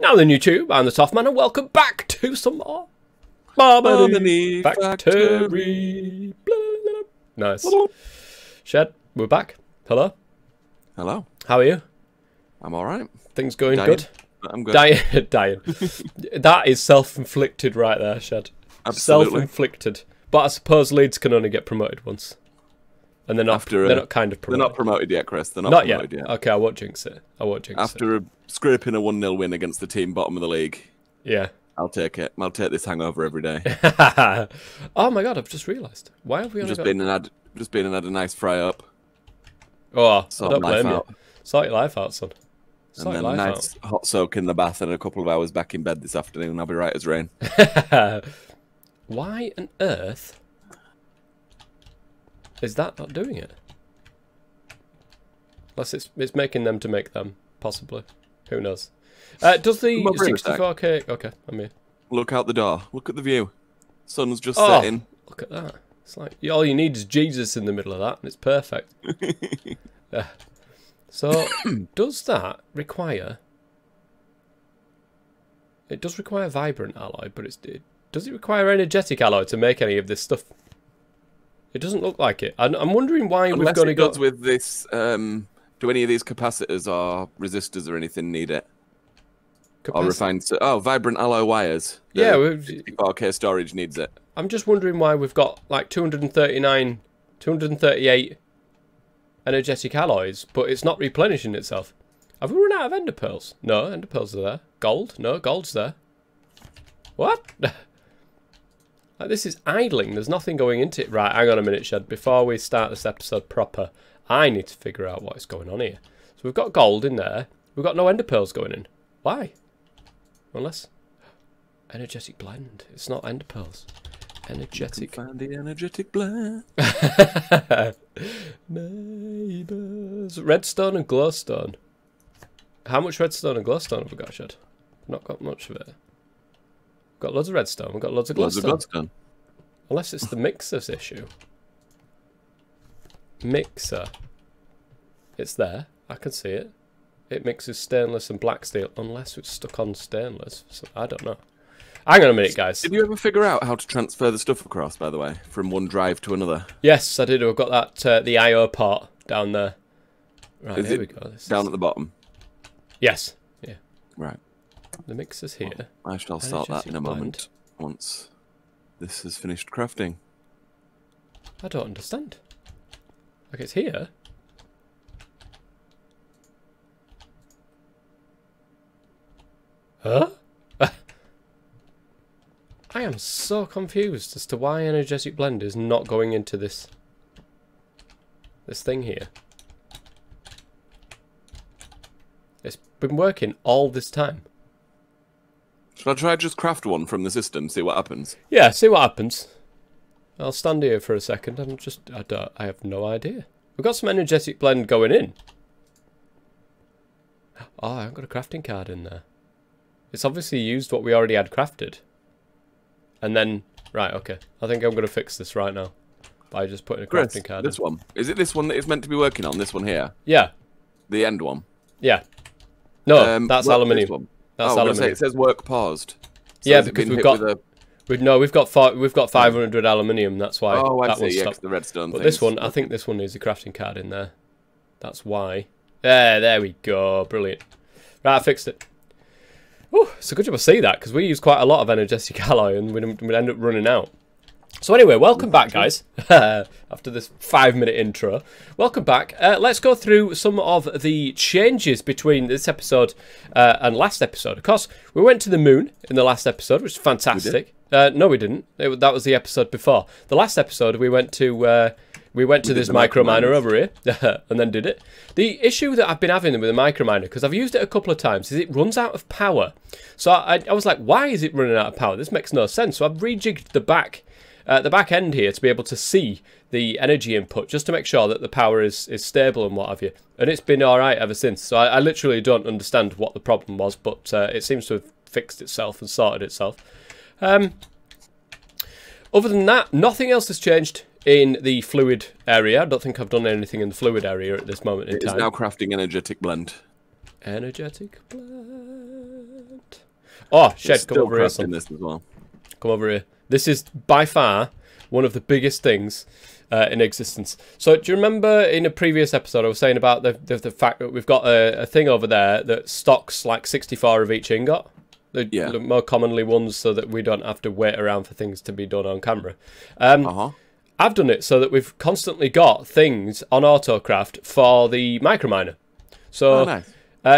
Now then, YouTube, I'm the Toff Man, and welcome back to some more Omnifactory. Nice. Shed, we're back. Hello. Hello. How are you? I'm alright. Things going Dying. good? I'm good. Dying. That is self-inflicted right there, Shed. Absolutely. Self-inflicted. But I suppose Leeds can only get promoted once. And they're not, they're not kind of promoted. They're not promoted yet, Chris. They're not promoted yet. Okay, I won't jinx it. After scraping a 1-0 win against the team bottom of the league. Yeah. I'll take it. I'll take this hangover every day. Oh my god, I've just realised. Why have we only just been and had a nice fry up. Oh, I don't blame you. Sort your life out, son. And then a nice hot soak in the bath and a couple of hours back in bed this afternoon. I'll be right as rain. Why on earth is that not doing it? Unless it's making them to make them, possibly. Who knows? Does the 64K... Okay, I'm here. Look out the door. Look at the view. Sun's just setting. Look at that. It's like all you need is Jesus in the middle of that, and it's perfect. Yeah. So, does that require... It does require vibrant alloy, but does it require energetic alloy to make any of this stuff? It doesn't look like it. I'm wondering why we've got to go... with this... do any of these capacitors or resistors or anything need it? Or refined... Oh, vibrant alloy wires. Yeah. 64K storage needs it. I'm just wondering why we've got like 238 energetic alloys, but it's not replenishing itself. Have we run out of ender pearls? No, ender pearls are there. Gold? No, gold's there. What? Like, this is idling. There's nothing going into it. Right, hang on a minute, Shed. Before we start this episode proper, I need to figure out what is going on here. So we've got gold in there. We've got no ender pearls going in. Why? Unless... Energetic blend. It's not ender pearls. Energetic. Find the energetic blend. Neighbours. Redstone and glowstone. How much redstone and glowstone have we got, Shed? Not got much of it. We've got loads of redstone. We've got loads of glowstone. Unless it's the mixer's issue. Mixer. It's there. I can see it. It mixes stainless and black steel. Unless it's stuck on stainless. So I don't know. Hang on a minute, guys. Did you ever figure out how to transfer the stuff across, by the way, from one drive to another? Yes, I did. I've got that the I/O part down there. Right, here we go. Down at the bottom? Yes. Yeah. Right. The mixer's here. Well, I shall start that in a moment, once this is finished crafting. I don't understand. Like, it's here. Huh? I am so confused as to why energetic blend is not going into this thing here. It's been working all this time. Shall I try just craft one from the system, see what happens? Yeah, see what happens. I'll stand here for a second. I have no idea. We've got some energetic blend going in. Oh, I've got a crafting card in there. It's obviously used what we already had crafted. And then, right, okay. I think I'm going to fix this right now. By just putting a crafting card in. This one. Is it this one that it's meant to be working on? This one here? Yeah. The end one? Yeah. No, that's aluminium. That's aluminium. It says work paused. So yeah, because we've got 500 aluminium. That's why. Oh, I that see. Yeah, stopped. the redstone. But this one, I think this one needs a crafting card in there. That's why. There we go. Brilliant. Right, I fixed it. Oh, it's a good job I see that, because we use quite a lot of energetic alloy and we'd end up running out. So anyway, welcome back, guys. After this 5-minute intro. Welcome back. Let's go through some of the changes between this episode and last episode. Of course, we went to the moon in the last episode, which is fantastic. No, we didn't. That was the episode before. The last episode, we went to this micro miner over here and then did it. The issue that I've been having with the micro miner, because I've used it a couple of times, is it runs out of power. So I was like, why is it running out of power? This makes no sense. So I've rejigged the back end here to be able to see the energy input, just to make sure that the power is stable and what have you. And it's been alright ever since. So I literally don't understand what the problem was, but it seems to have fixed itself and sorted itself. Other than that, nothing else has changed in the fluid area. I don't think I've done anything in the fluid area at this moment in time. It is now crafting energetic blend. Energetic blend. Oh, Shed, come over here, son. This as well. Come over here. This is by far one of the biggest things in existence. So do you remember in a previous episode I was saying about the fact that we've got a thing over there that stocks like 64 of each ingot? The more commonly ones, so that we don't have to wait around for things to be done on camera. I've done it so that we've constantly got things on autocraft for the microminer. So nice.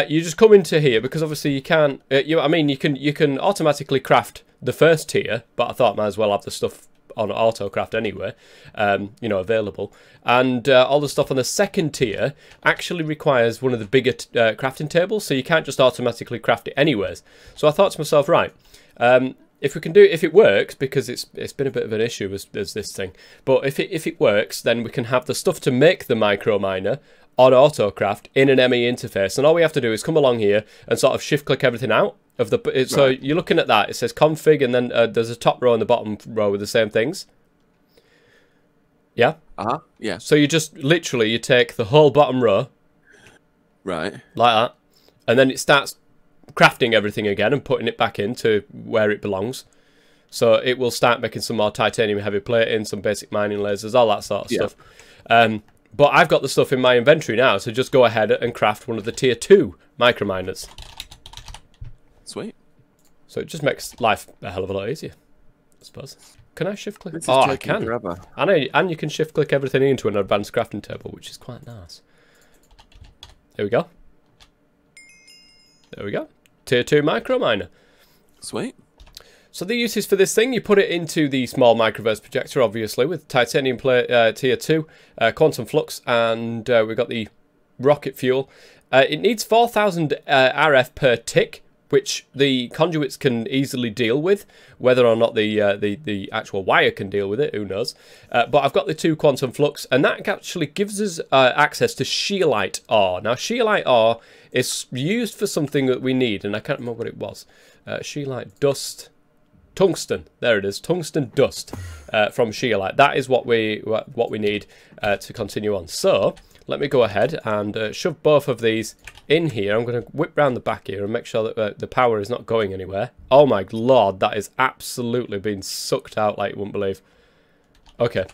You just come into here, because obviously you can't. You can automatically craft the first tier, but I thought might as well have the stuff on autocraft anyway, available. And all the stuff on the second tier actually requires one of the bigger crafting tables, so you can't just automatically craft it anyways. So I thought to myself, right, if it works, because it's been a bit of an issue as this thing, but if it works, then we can have the stuff to make the micro miner on autocraft in an ME interface, and all we have to do is come along here and sort of shift click everything out of the. So you're looking at that. It says config, and then there's a top row and the bottom row with the same things. Yeah. Yeah. So you just literally you take the whole bottom row, right, like that, and then it starts crafting everything again and putting it back into where it belongs. So it will start making some more titanium heavy plating, some basic mining lasers, all that sort of stuff. But I've got the stuff in my inventory now, so just go ahead and craft one of the tier 2 microminers. Sweet. So it just makes life a hell of a lot easier, I suppose. Can I shift click? Oh, I can. Forever. And you can shift click everything into an advanced crafting table, which is quite nice. There we go. There we go. Tier 2 micro miner. Sweet. So the uses for this thing, you put it into the small microverse projector, obviously, with titanium plate, tier 2, quantum flux, and we've got the rocket fuel. It needs 4,000 RF per tick, which the conduits can easily deal with. Whether or not the actual wire can deal with it, who knows. But I've got the 2 quantum flux, and that actually gives us access to scheelite ore. Now, scheelite ore is used for something that we need, and I can't remember what it was. Scheelite dust. Tungsten, there it is, tungsten dust from scheelite. That is what we need to continue on. So let me go ahead and shove both of these in here. I'm going to whip round the back here and make sure that the power is not going anywhere. Oh my lord, that is absolutely being sucked out like you wouldn't believe. Okay,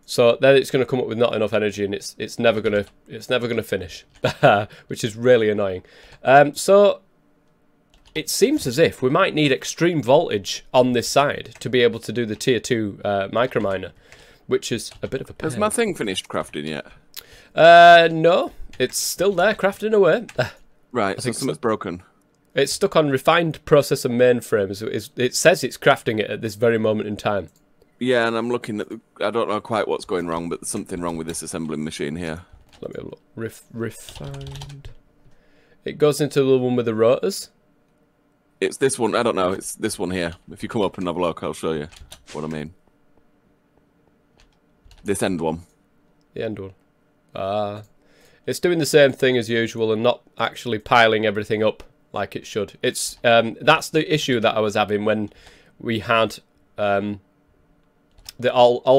so then it's going to come up with not enough energy, and it's never going to finish, which is really annoying. So it seems as if we might need extreme voltage on this side to be able to do the tier 2 microminer, which is a bit of a pain. Has my thing finished crafting yet? No, it's still there crafting away. Right, so something's broken. It's stuck on refined processor mainframe. So it says it's crafting it at this very moment in time. Yeah, and I'm looking at I don't know quite what's going wrong, but there's something wrong with this assembling machine here. Let me have a look. Refined. It goes into the one with the rotors. It's this one. I don't know. It's this one here. If you come up and have a look, I'll show you what I mean. This end one. The end one. It's doing the same thing as usual and not actually piling everything up like it should. It's that's the issue that I was having when we had all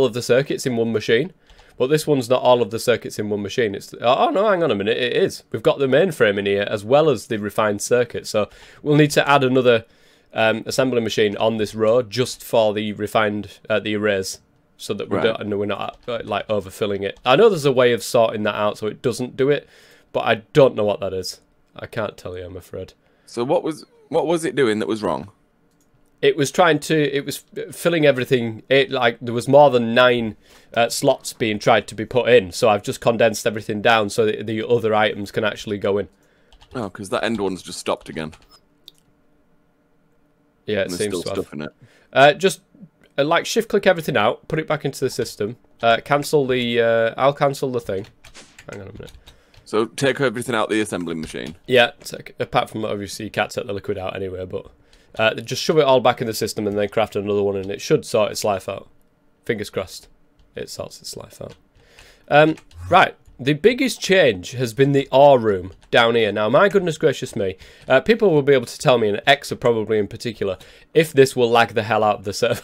of the circuits in one machine. But this one's not all of the circuits in one machine. It's oh no, hang on a minute, it is. We've got the mainframe in here as well as the refined circuit. So we'll need to add another assembly machine on this row just for the refined the arrays, so that we're not like overfilling it. I know there's a way of sorting that out so it doesn't do it, but I don't know what that is. I can't tell you, I'm afraid. So what was it doing that was wrong? It was filling everything. Like there was more than 9 slots being tried to be put in. So I've just condensed everything down so that the other items can actually go in. Oh, because that end one's just stopped again. Yeah, it seems still to stuff in it. Just like shift click everything out, put it back into the system. Cancel the. I'll cancel the thing. Hang on a minute. So take everything out the assembly machine. Yeah, apart from obviously you can't take the liquid out anyway, but. Just shove it all back in the system and then craft another one, and it should sort its life out. Fingers crossed it sorts its life out. Right, the biggest change has been the R room down here. Now, my goodness gracious me, people will be able to tell me, and X probably in particular, if this will lag the hell out of the server.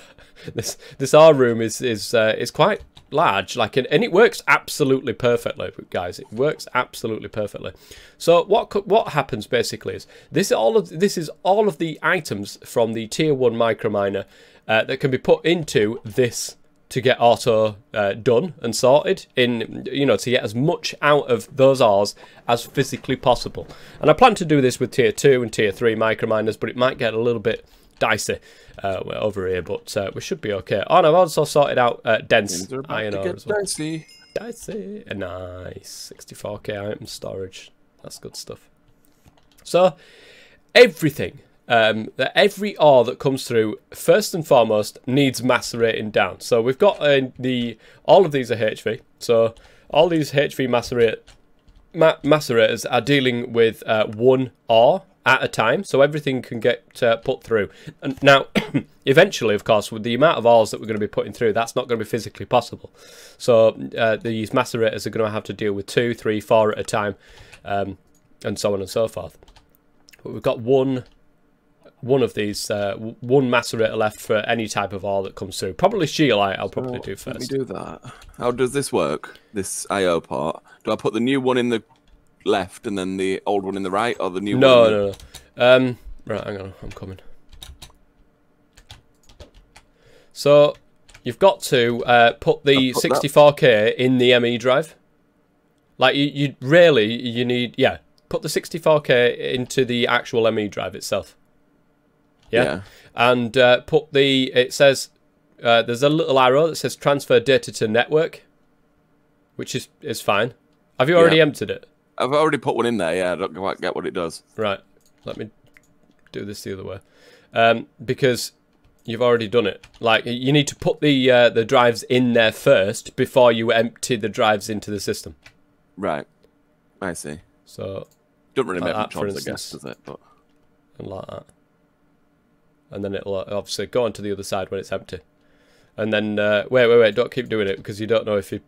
this R room is quite large, like, and it works absolutely perfectly, guys. It works absolutely perfectly. So what happens basically is this is all of the items from the tier 1 microminer that can be put into this to get auto done and sorted in, you know, to get as much out of those R's as physically possible. And I plan to do this with tier 2 and tier 3 microminers, but it might get a little bit dicey over here, but we should be okay. Oh, and I've also sorted out dense iron ore as well. Dicey. Nice. 64k item storage. That's good stuff. So everything, every ore that comes through, first and foremost, needs macerating down. So we've got all of these are HV. So all these HV macerators are dealing with one ore at a time, so everything can get put through. And now, eventually, of course, with the amount of ores that we're going to be putting through, that's not going to be physically possible. So these macerators are going to have to deal with 2, 3, 4 at a time, and so on and so forth. But we've got one of these, one macerator left for any type of ore that comes through. Probably scheelite I'll probably do first. Let me do that. How does this work, this IO part? Do I put the new one in the left and then the old one in the right, or the new one? No. Right, hang on, I'm coming. So you've got to put the 64k in the ME drive. Like you need, yeah, put the 64k into the actual ME drive itself. Yeah. And put it says there's a little arrow that says transfer data to network, which is fine. Have you already emptied it? I've already put one in there, yeah. I don't quite get what it does. Right. Let me do this the other way. Because you've already done it. Like, you need to put the drives in there first before you empty the drives into the system. Right. I see. So, don't really make much odds, I guess, does it? But... And like that. And then it'll obviously go on to the other side when it's empty. And then, wait, don't keep doing it, because you don't know if you...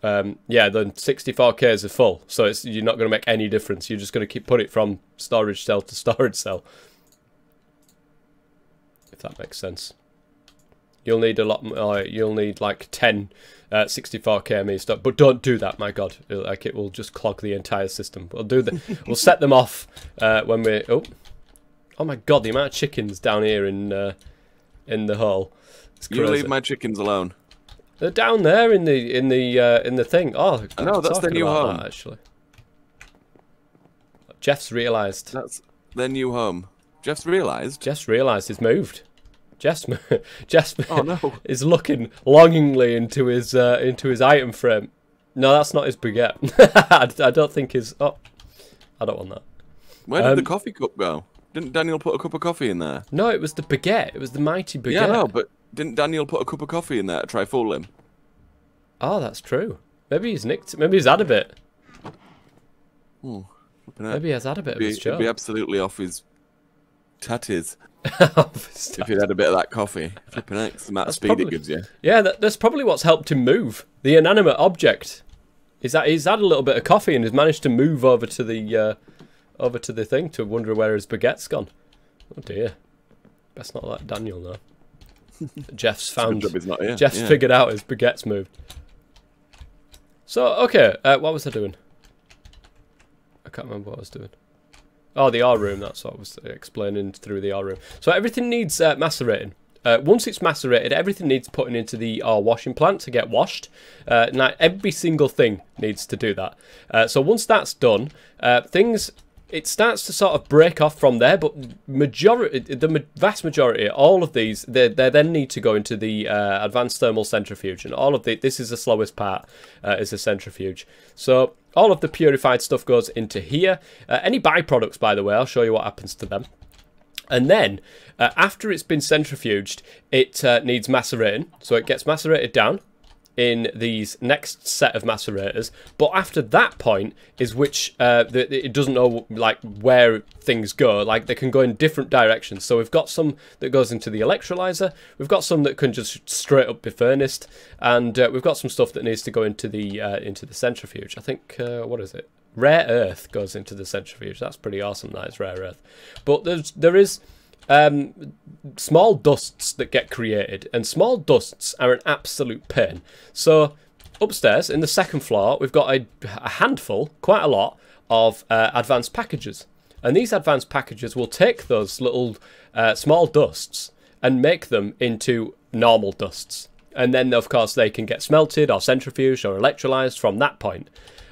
yeah, the 64Ks are full, so you're not going to make any difference. You're just going to put it from storage cell to storage cell, if that makes sense. You'll need a lot more. You'll need like 10 64K ME stuff, but don't do that. My God, it will just clog the entire system. We'll set them off when we. Oh my God, the amount of chickens down here in the hole. You leave my chickens alone. They're down there in the thing. Oh, I know, that's their new home. That, actually, Jeff's realised. That's their new home. Jeff's realised. Jeff's realised he's moved. Jeff's oh no, is looking longingly into his item frame. No, that's not his baguette. I don't think his. Oh, I don't want that. Where did the coffee cup go? Didn't Daniel put a cup of coffee in there? No, it was the baguette. It was the mighty baguette. Yeah, no, but didn't Daniel put a cup of coffee in there to try fool him? Oh, that's true. Maybe he's nicked. Maybe he's had a bit. Maybe he has had a bit of his show. He'd be absolutely off his tatties if he'd had a bit of that coffee. Flipping X, the amount of speed it gives you. Yeah, that's probably what's helped him move. The inanimate object is that he's had a little bit of coffee and has managed to move over to the thing to wonder where his baguette's gone. Oh dear. Best not let Daniel know. Jeff's found. Jeff's figured out his baguette's moved. So okay, what was I doing? I can't remember what I was doing. Oh, the R room. That's what I was explaining through the R room. So everything needs macerating. Once it's macerated, everything needs putting into the R washing plant to get washed. Now every single thing needs to do that. So once that's done, it starts to sort of break off from there, but the vast majority, all of these, they then need to go into the advanced thermal centrifuge, and all of this is the slowest part, is the centrifuge. So all of the purified stuff goes into here. Any byproducts, by the way, I'll show you what happens to them. And then, after it's been centrifuged, it needs macerating, so it gets macerated down in these next set of macerators, but after that point is which it doesn't know like where things go. Like they can go in different directions. So we've got some that goes into the electrolyzer, we've got some that can just straight up be furnaced, and we've got some stuff that needs to go into the centrifuge. I think what is it? Rare earth goes into the centrifuge. That's pretty awesome. That is rare earth, but there is small dusts that get created, and small dusts are an absolute pain. So upstairs in the second floor we've got a handful, quite a lot, of advanced packages, and these advanced packages will take those little small dusts and make them into normal dusts, and then of course they can get smelted or centrifuged or electrolyzed from that point.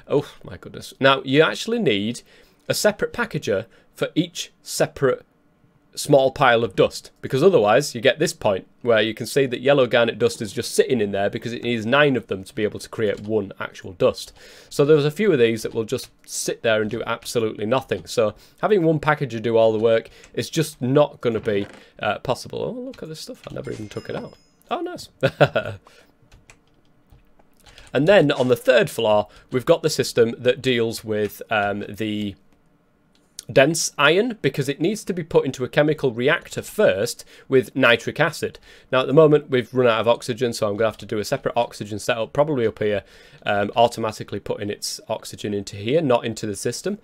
Oh my goodness. Now you actually need a separate packager for each separate small pile of dust, because otherwise you get this point where you can see that yellow garnet dust is just sitting in there because it needs 9 of them to be able to create one actual dust. So there's a few of these that will just sit there and do absolutely nothing. So having one packager do all the work is just not going to be possible. Oh, look at this stuff. I never even took it out. Oh, nice. And then on the third floor we've got the system that deals with the dense iron, because it needs to be put into a chemical reactor first with nitric acid. Now at the moment we've run out of oxygen, so I'm going to have to do a separate oxygen setup, probably up here, automatically putting its oxygen into here, not into the system,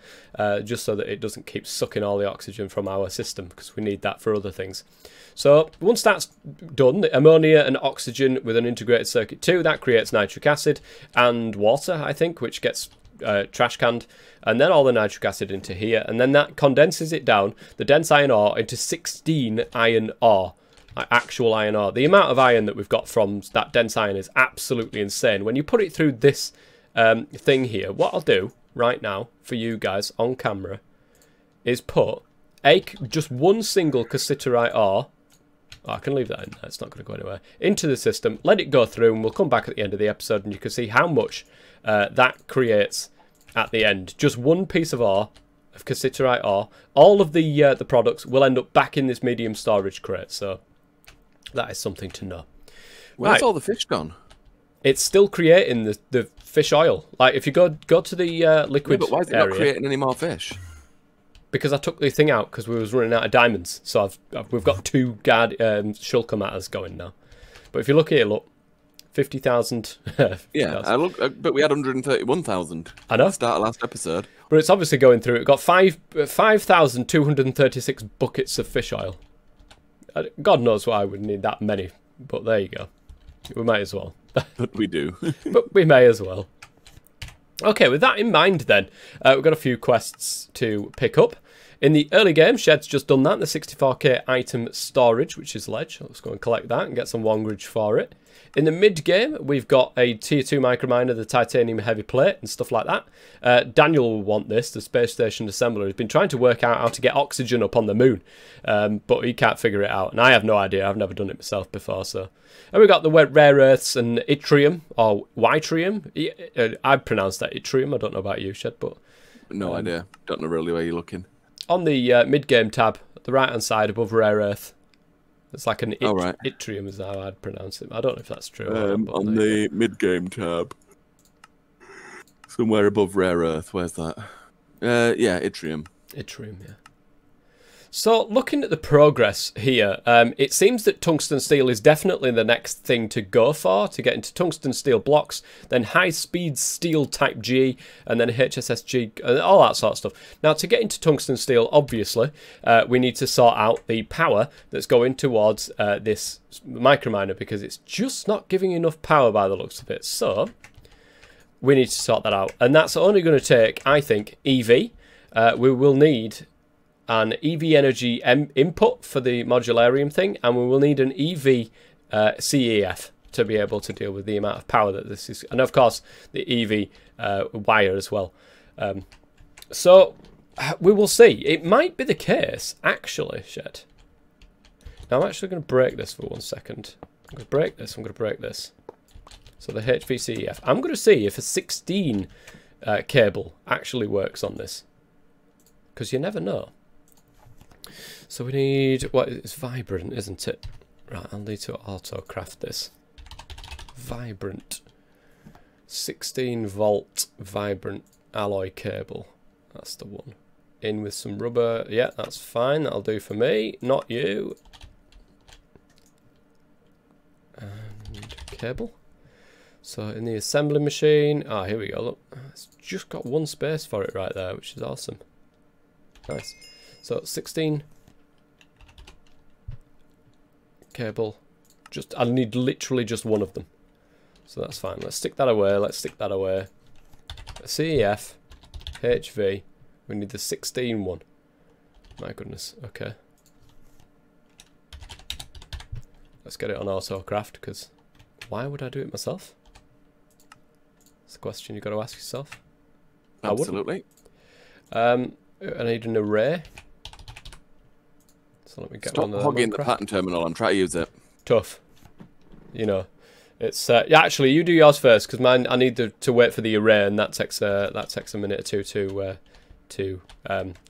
just so that it doesn't keep sucking all the oxygen from our system, because we need that for other things. So once that's done, the ammonia and oxygen with an integrated circuit too, that creates nitric acid and water, I think, which gets trash canned, and then all the nitric acid into here, and then that condenses it down, the dense iron ore, into 16 iron ore, actual iron ore. The amount of iron that we've got from that dense iron is absolutely insane. When you put it through this thing here, what I'll do right now for you guys on camera is put just one single cassiterite ore, I can leave that in there, it's not going to go anywhere, into the system, let it go through, and we'll come back at the end of the episode and you can see how much that creates at the end. Just one piece of ore, of cassiterite ore. All of the products will end up back in this medium storage crate, so that is something to know. Where's all the fish gone? It's still creating the fish oil. Like if you go to the liquid but why is it area, not creating any more fish? Because I took the thing out because we was running out of diamonds, so we've got 2 shulker matters going now. But if you look here, look. 50,000. Yeah, I look, but we had 131,000. I know. Start of last episode. But it's obviously going through. It got 5,236 buckets of fish oil. God knows why I would need that many, but there you go. We might as well. But we do. But we may as well. Okay, with that in mind then, we've got a few quests to pick up. In the early game, Shed's just done that, the 64k item storage, which is ledge. Let's go and collect that and get some wongrage for it. In the mid-game, we've got a tier 2 microminer, the titanium heavy plate and stuff like that. Daniel will want this, the space station assembler. He's been trying to work out how to get oxygen up on the moon, but he can't figure it out. And I have no idea, I've never done it myself before. So, and we've got the rare earths and yttrium, or yttrium. I pronounce that yttrium, I don't know about you, Shed, but... No idea, don't know really where you're looking. On the mid-game tab, the right-hand side above rare earth. It's like an yttrium is how I'd pronounce it. I don't know if that's true. On the mid-game tab. Somewhere above rare earth. Where's that? Yeah, yttrium. Yttrium, yeah. So, looking at the progress here, it seems that tungsten steel is definitely the next thing to go for, to get into tungsten steel blocks, then high-speed steel type G, and then HSSG, and all that sort of stuff. Now, to get into tungsten steel, obviously, we need to sort out the power that's going towards this microminer, because it's just not giving enough power by the looks of it. So, we need to sort that out. And that's only going to take, I think, EV. We will need an EV energy input for the modularium thing, and we will need an EV CEF to be able to deal with the amount of power that this is, and of course the EV wire as well. So we will see. It might be the case, actually, Shed. Now I'm actually going to break this for 1 second. I'm going to break this, I'm going to break this. So the HVCEF. I'm going to see if a 16 cable actually works on this, because you never know. So we need, what is vibrant, isn't it? Right, I'll need to auto craft this. Vibrant. 16 volt vibrant alloy cable. That's the one. In with some rubber. Yeah, that's fine. That'll do for me. Not you. And cable. So in the assembly machine. Ah, here we go. Look, it's just got one space for it right there, which is awesome. Nice. So 16 cable. I need literally just one of them. So that's fine. Let's stick that away. Let's stick that away. CEF, HV. We need the 16 one. My goodness. Okay. Let's get it on AutoCraft, because why would I do it myself? That's the question you've got to ask yourself. Absolutely. I need an array. So let me get Stop one of hogging the pattern terminal. I'm trying to use it. Tough. You know. It's yeah. Actually, you do yours first, because mine I need to wait for the array, and that takes a minute or two to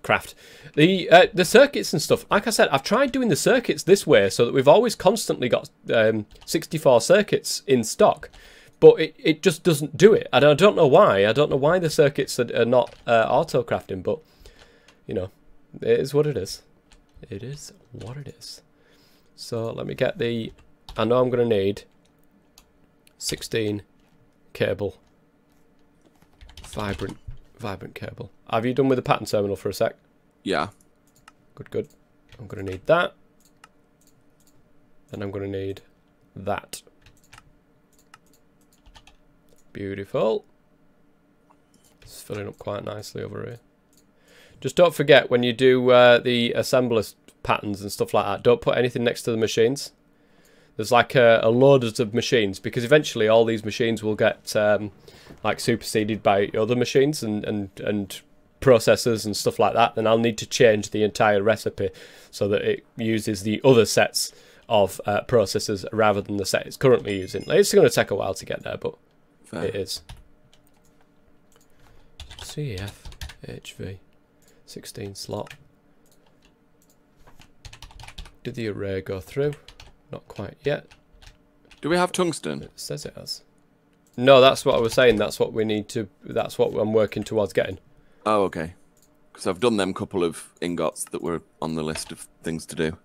craft. The circuits and stuff. Like I said, I've tried doing the circuits this way so that we've always constantly got 64 circuits in stock, but it just doesn't do it. I don't know why. I don't know why the circuits are not auto crafting, but you know, it is what it is. It is what it is. So let me get the. I know I'm going to need 16 cable, vibrant cable. Have you done with the pattern terminal for a sec? Yeah. Good. I'm going to need that. And I'm going to need that. Beautiful. It's filling up quite nicely over here. Just don't forget, when you do the assembler patterns and stuff like that, don't put anything next to the machines. There's like a load of machines, because eventually all these machines will get like superseded by other machines and processors and stuff like that, and I'll need to change the entire recipe so that it uses the other sets of processors rather than the set it's currently using. It's going to take a while to get there, but fair. It is. CF HV 16 slot. Did the array go through? Not quite yet. Do we have tungsten? It says it has. No, that's what I was saying. That's what we need to. That's what I'm working towards getting. Oh, okay. Because I've done them couple of ingots that were on the list of things to do.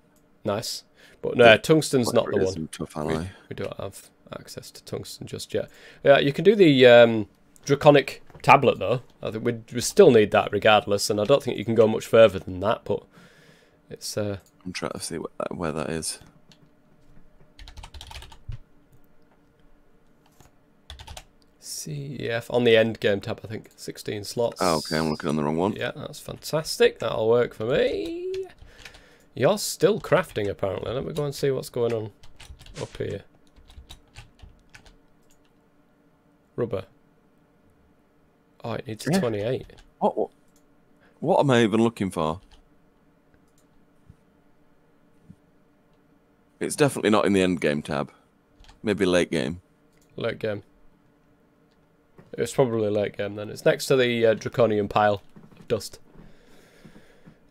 Nice, but no, tungsten's not the one. Tough ally. We don't have access to tungsten just yet. Yeah, you can do the draconic tablet though. I think we still need that regardless, and I don't think you can go much further than that. But it's. I'm trying to see where that is. CEF on the end game tab, I think. 16 slots. Oh, okay, I'm looking on the wrong one. Yeah, that's fantastic. That'll work for me. You're still crafting, apparently. Let me go and see what's going on up here. Rubber. Oh, it needs a 28. What am I even looking for? It's definitely not in the end game tab. Maybe late game. Late game. It's probably late game then. It's next to the draconian pile of dust.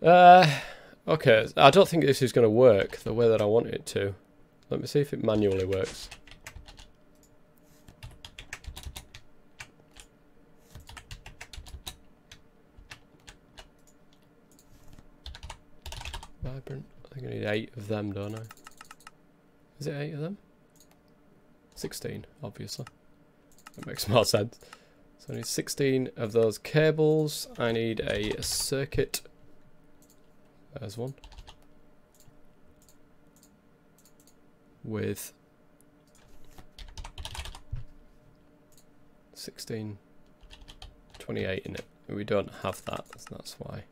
Okay, I don't think this is going to work the way that I want it to. Let me see if it manually works. Vibrant. I think I need 8 of them, don't I? Is it 8 of them? 16, obviously. That makes more sense. So I need 16 of those cables. I need a circuit. There's one. With 1628 in it. We don't have that, so that's why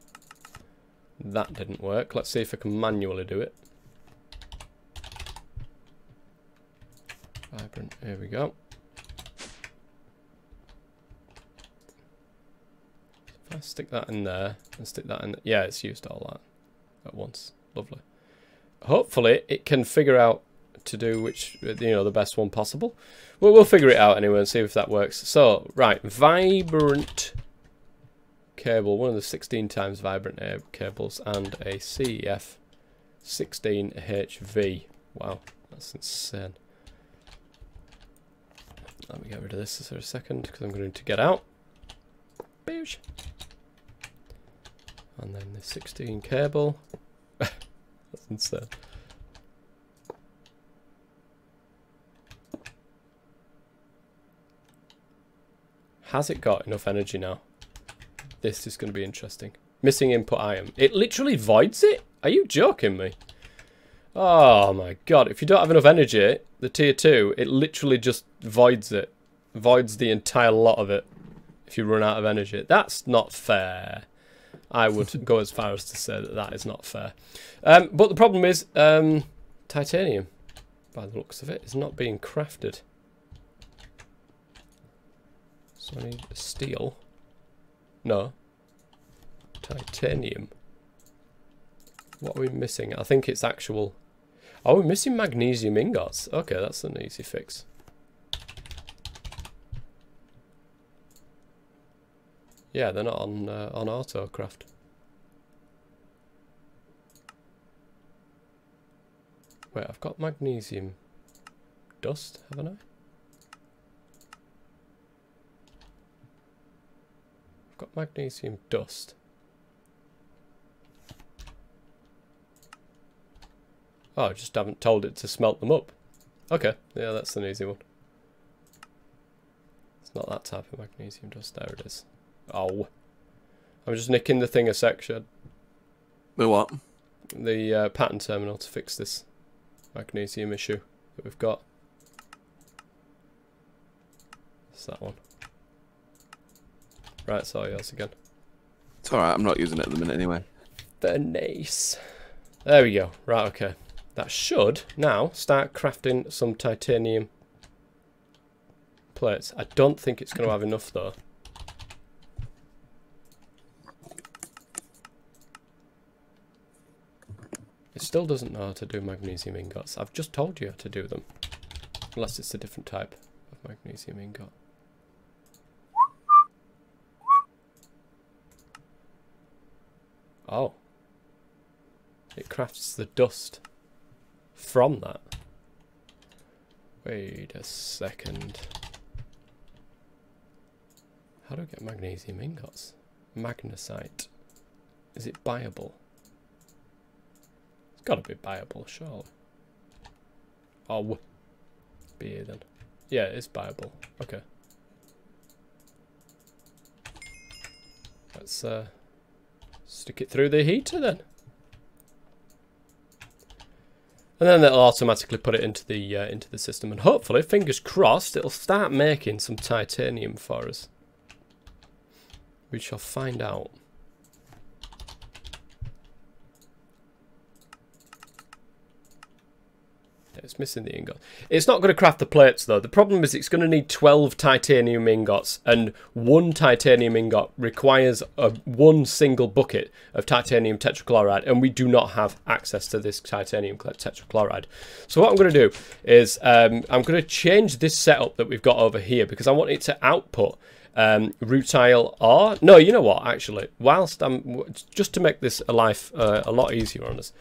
that didn't work. Let's see if I can manually do it. Vibrant, here we go. If I stick that in there and stick that in, yeah, it's used all that at once. Lovely. Hopefully it can figure out to do which, you know, the best one possible. Well, we'll figure it out anyway and see if that works. So, right, vibrant cable, one of the 16 times vibrant cables, and a CEF 16HV. Wow, that's insane. Let me get rid of this for a second, because I'm going to get out. Boosh. And then the 16 cable. That's insane. Has it got enough energy now? This is going to be interesting. Missing input item. It literally voids it? Are you joking me? Oh my god. If you don't have enough energy, the tier 2, it literally just voids it. Voids the entire lot of it if you run out of energy. That's not fair. I would go as far as to say that that is not fair. But the problem is, titanium, by the looks of it, is not being crafted. So I need steel. No. Titanium. What are we missing? I think it's actual... Oh, we're missing magnesium ingots. Okay, that's an easy fix. Yeah, they're not on autocraft. Wait, I've got magnesium dust, haven't I? I've got magnesium dust. Oh, I just haven't told it to smelt them up. Okay, yeah, that's an easy one. It's not that type of magnesium dust. There it is. Oh. I'm just nicking the thing a section. The what? The pattern terminal to fix this magnesium issue that we've got. It's that one. Right, it's all yours again. It's alright, I'm not using it at the minute anyway. Very nice. There we go. Right, okay. That should now start crafting some titanium plates. I don't think it's going to have enough though. It still doesn't know how to do magnesium ingots. I've just told you how to do them. Unless it's a different type of magnesium ingot. Oh. It crafts the dust from that. Wait a second. How do I get magnesium ingots? Magnesite. Is it buyable? It's got to be buyable, surely. Oh, be here then. Yeah, it's buyable. Okay. Let's stick it through the heater then. And then it'll automatically put it into the system, and hopefully, fingers crossed, it'll start making some titanium for us. We shall find out. Yeah, it's missing the ingot. It's not going to craft the plates though. The problem is it's going to need 12 titanium ingots, and one titanium ingot requires one single bucket of titanium tetrachloride, and we do not have access to this titanium tetrachloride. So what I'm going to do is I'm going to change this setup that we've got over here, because I want it to output rutile ore. No, you know what, actually, whilst just to make this a lot easier on us,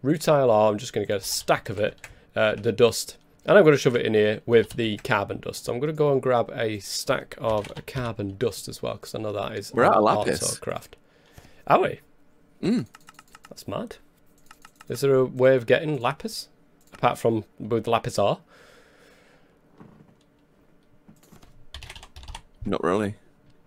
rutile ore, I'm just going to get a stack of it, the dust, and I'm going to shove it in here with the carbon dust. So I'm going to go and grab a stack of carbon dust as well, because I know that is we're out of lapis. Craft. Are we? That's mad. Is there a way of getting lapis apart from with lapis ore? Not really.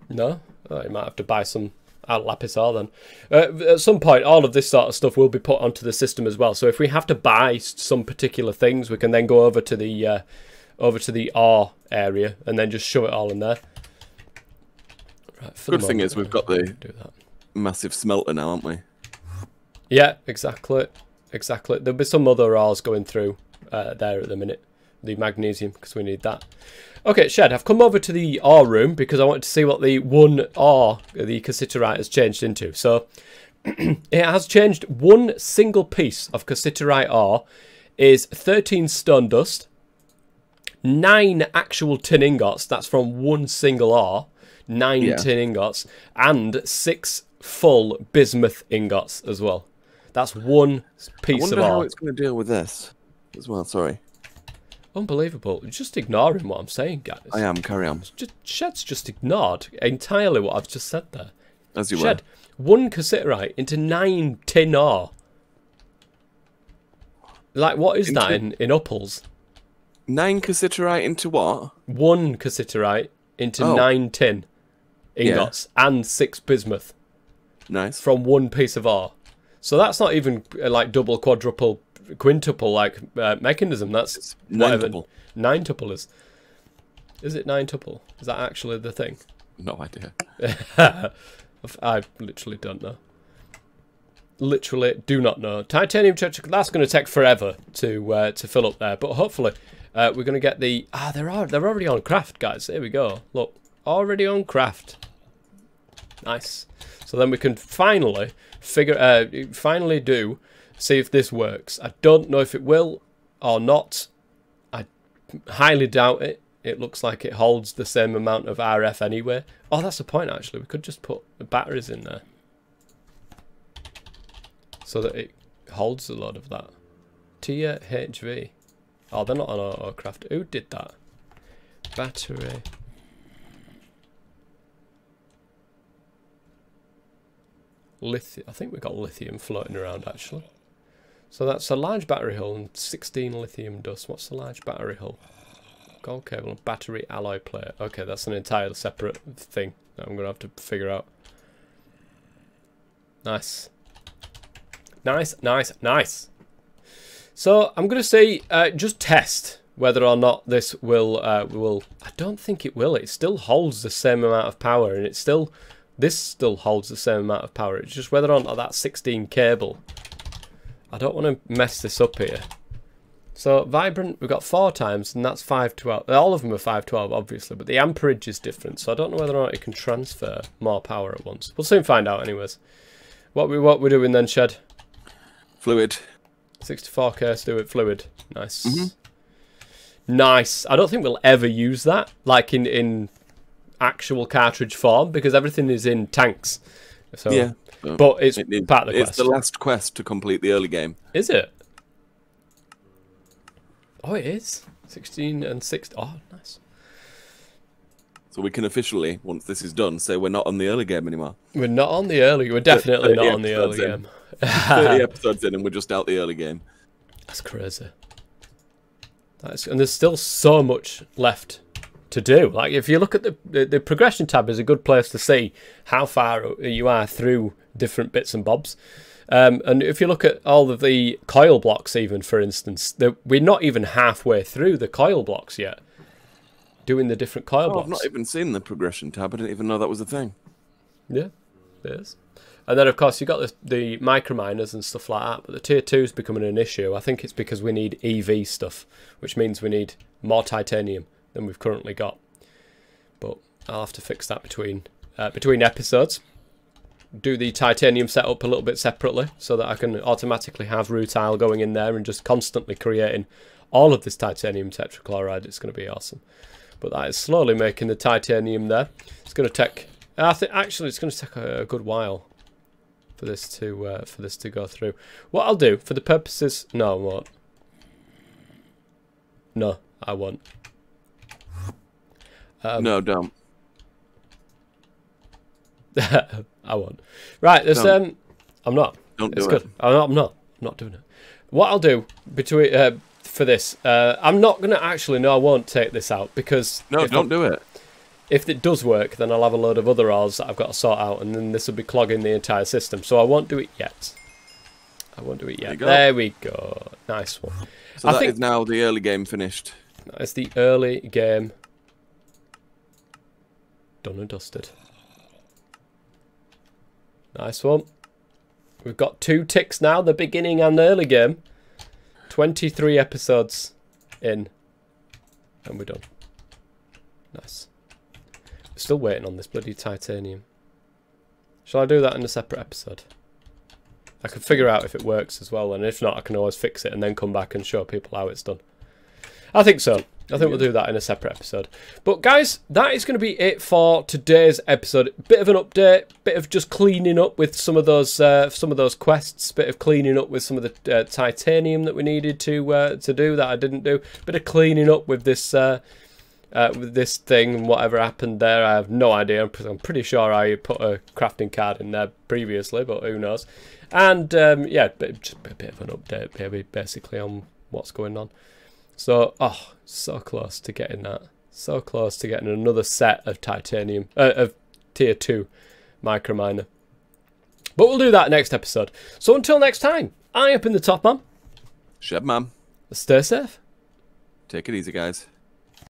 No? Oh, you might have to buy some lapis ore then. At some point, all of this sort of stuff will be put onto the system as well. So if we have to buy some particular things, we can then go over to the ore area and then just shove it all in there. Right, good thing is we've got the massive smelter now, haven't we? Yeah, exactly. Exactly. There'll be some other ores going through there at the minute. The magnesium, because we need that. Okay, Shed, I've come over to the ore room because I wanted to see what the one ore, the cassiterite, has changed into. So, it has changed one single piece of cassiterite ore is 13 stone dust, 9 actual tin ingots, that's from one single ore, 9 tin ingots, and 6 full bismuth ingots as well. That's one piece of ore. I wonder how it's going to deal with this as well, sorry. Unbelievable. Just ignoring what I'm saying, guys. I am. Carry on. Shed's just ignored entirely what I've just said there. As you Shed, 1 cassiterite into 9 tin ore. Like, what is that in upples? 9 cassiterite into what? 1 cassiterite into 9 tin ingots and 6 bismuth. Nice. From 1 piece of ore. So that's not even like double, quadruple, quintuple like mechanism. That's whatever 9-tuple is. Is it 9-tuple? Is that actually the thing? No idea. I literally don't know. Literally do not know. Titanium tetra. That's going to take forever to fill up there, but hopefully we're going to get the. They're already on craft, guys. Here we go. Look, already on craft. Nice. So then we can finally see if this works. I don't know if it will or not. I highly doubt it. It looks like it holds the same amount of RF anyway. Oh, that's the point, actually. We could just put the batteries in there so that it holds a lot of that. Tia HV. Oh, they're not on autocraft. Who did that? Battery. Lithium. I think we've got lithium floating around, actually. So that's a large battery hull and 16 lithium dust. What's the large battery hull? Gold cable and battery alloy plate. Okay, that's an entirely separate thing that I'm going to have to figure out. Nice. Nice, nice, nice. So I'm going to say just test whether or not this will. I don't think it will. It still holds the same amount of power, and this still holds the same amount of power. It's just whether or not that 16 cable. I don't want to mess this up here. So vibrant, we've got 4 times, and that's 512. All of them are 512, obviously, but the amperage is different. So I don't know whether or not it can transfer more power at once. We'll soon find out, anyways. What we're doing then, Shed? Fluid. 64k, let's do it. Fluid. Nice. Nice. I don't think we'll ever use that, like in actual cartridge form, because everything is in tanks. So, yeah. But it's part of the quest. It's the last quest to complete the early game. Is it? Oh, it is. 16 and 6. Oh, nice. So we can officially, once this is done, say we're not on the early game anymore. We're not on the early. We're definitely not on the early game. 30 episodes in and we're just out the early game. That's crazy. And there's still so much left to do. Like, if you look at the progression tab is a good place to see how far you are through different bits and bobs. And if you look at all of the coil blocks, even, for instance, we're not even halfway through the coil blocks yet. Doing the different coil blocks. I've not even seen the progression tab. I didn't even know that was a thing. Yeah, it is. And then, of course, you've got the microminers and stuff like that, but the tier 2 is becoming an issue. I think it's because we need EV stuff, which means we need more titanium than we've currently got. But I'll have to fix that between episodes. Do the titanium setup a little bit separately so that I can automatically have rutile going in there and just constantly creating all of this titanium tetrachloride. It's going to be awesome. But that is slowly making the titanium there. It's going to take, I think actually it's going to take a good while for this to go through. What I'll do for the purposes, no, I won't. No, I won't. No, don't. I won't. Right, there's I'm not. Don't do it's it. Good. I'm not doing it. What I'll do between for this, I'm not gonna actually. No, I won't take this out because no, don't do it. If it does work, then I'll have a load of other ores that I've got to sort out, and then this will be clogging the entire system. So I won't do it yet. I won't do it yet. There we go. Nice one. So that is now the early game finished. It's the early game done and dusted. Nice one. We've got 2 ticks now, the beginning and the early game. 23 episodes in. And we're done. Nice. We're still waiting on this bloody titanium. Shall I do that in a separate episode? I can figure out if it works as well, and if not, I can always fix it and then come back and show people how it's done. I think so. I think we'll do that in a separate episode. But guys, that is going to be it for today's episode. Bit of an update, bit of just cleaning up with some of those quests, bit of cleaning up with some of the titanium that we needed to do that I didn't do. Bit of cleaning up with this thing and whatever happened there. I have no idea. I'm pretty sure I put a crafting card in there previously, but who knows? And yeah, just a bit of an update, maybe, basically on what's going on. So, oh, so close to getting that. So close to getting another set of titanium, of tier 2 microminer. But we'll do that next episode. So until next time, I have been the Top Man. Sheb Man. Stay safe. Take it easy, guys.